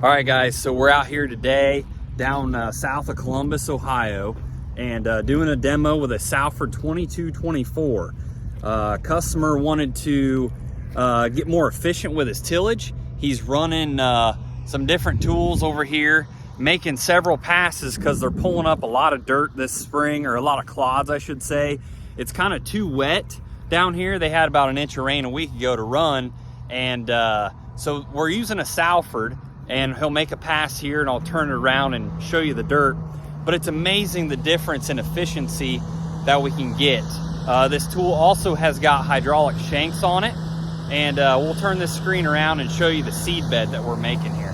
All right, guys, so we're out here today down south of Columbus, Ohio, and doing a demo with a Salford 2224. Customer wanted to get more efficient with his tillage. He's running some different tools over here, making several passes because they're pulling up a lot of dirt this spring, or a lot of clods, I should say. It's kind of too wet down here. They had about an inch of rain a week ago to run, and so we're using a Salford, and he'll make a pass here and I'll turn it around and show you the dirt. But it's amazing the difference in efficiency that we can get. This tool also has got hydraulic shanks on it, and we'll turn this screen around and show you the seed bed that we're making here.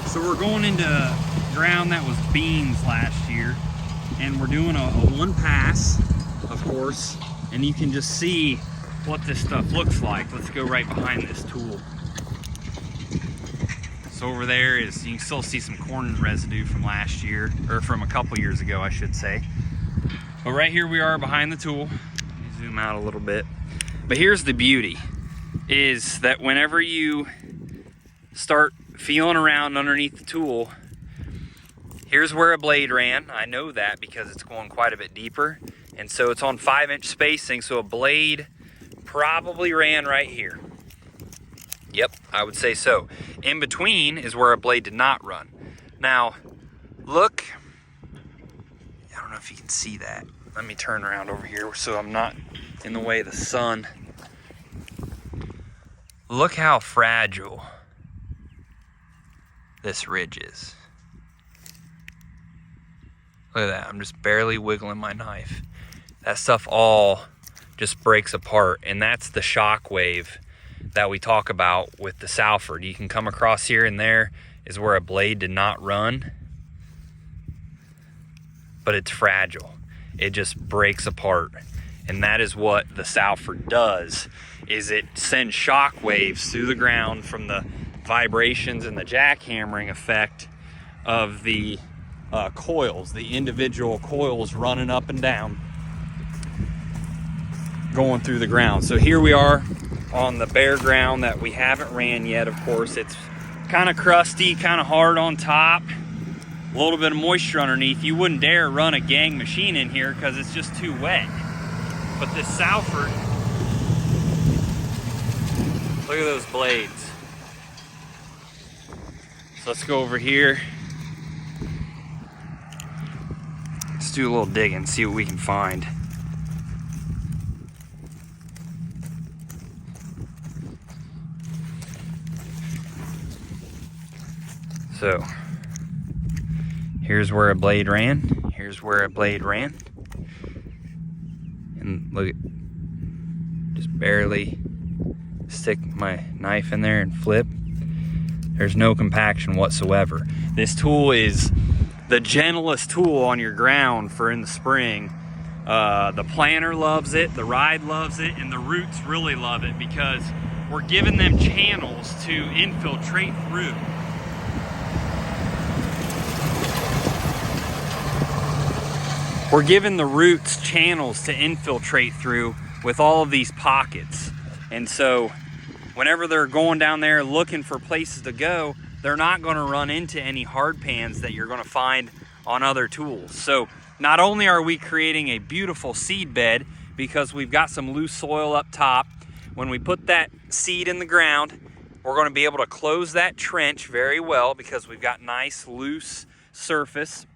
So we're going into ground that was beans last year, and we're doing a one pass, of course, and you can just see what this stuff looks like. Let's go right behind this tool. So over there is, you can still see some corn residue from last year, or from a couple years ago, I should say. But right here we are behind the tool. Let me zoom out a little bit. But here's the beauty, is that whenever you start feeling around underneath the tool, here's where a blade ran. I know that because it's going quite a bit deeper. And so it's on 5-inch spacing, so a blade probably ran right here. Yep, I would say so. In between is where a blade did not run. Now, look, I don't know if you can see that. Let me turn around over here so I'm not in the way of the sun. Look how fragile this ridge is. Look at that, I'm just barely wiggling my knife. That stuff all just breaks apart, and that's the shock wave that we talk about with the Salford. You can come across here, and there is where a blade did not run, but it's fragile. It just breaks apart, and that is what the Salford does, is it sends shock waves through the ground from the vibrations and the jackhammering effect of the coils, the individual coils running up and down, going through the ground. So here we are on the bare ground that we haven't ran yet. Of course, it's kind of crusty, kind of hard on top, a little bit of moisture underneath. You wouldn't dare run a gang machine in here because it's just too wet. But this Salford, look at those blades. So let's go over here. Let's do a little digging, see what we can find. So here's where a blade ran. Here's where a blade ran. And look, just barely stick my knife in there and flip. There's no compaction whatsoever. This tool is the gentlest tool on your ground for in the spring. The planter loves it, the ride loves it, and the roots really love it because we're giving them channels to infiltrate through. We're giving the roots channels to infiltrate through with all of these pockets. And so whenever they're going down there looking for places to go, they're not going to run into any hard pans that you're going to find on other tools. So not only are we creating a beautiful seed bed because we've got some loose soil up top, when we put that seed in the ground, we're going to be able to close that trench very well because we've got nice loose surface.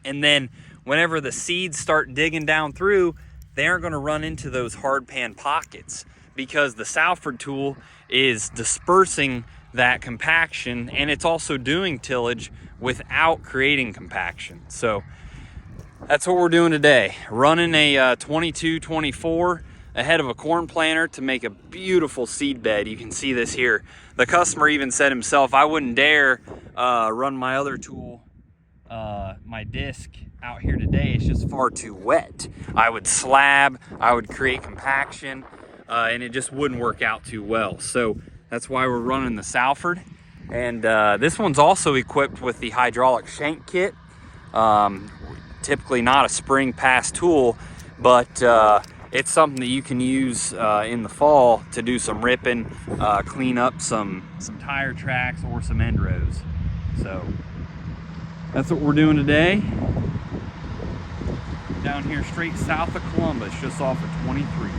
And then whenever the seeds start digging down through, they aren't going to run into those hard pan pockets because the Salford tool is dispersing that compaction, and it's also doing tillage without creating compaction. So that's what we're doing today, running a 2224 ahead of a corn planter to make a beautiful seed bed. You can see this here. The customer even said himself, I wouldn't dare run my other tool, my disc, out here today. It's just far too wet. I would slab, I would create compaction, and it just wouldn't work out too well. So that's why we're running the Salford. And this one's also equipped with the hydraulic shank kit. Typically not a spring pass tool, but it's something that you can use in the fall to do some ripping, clean up some tire tracks or some end rows. So that's what we're doing today. Down here straight south of Columbus, just off of 23.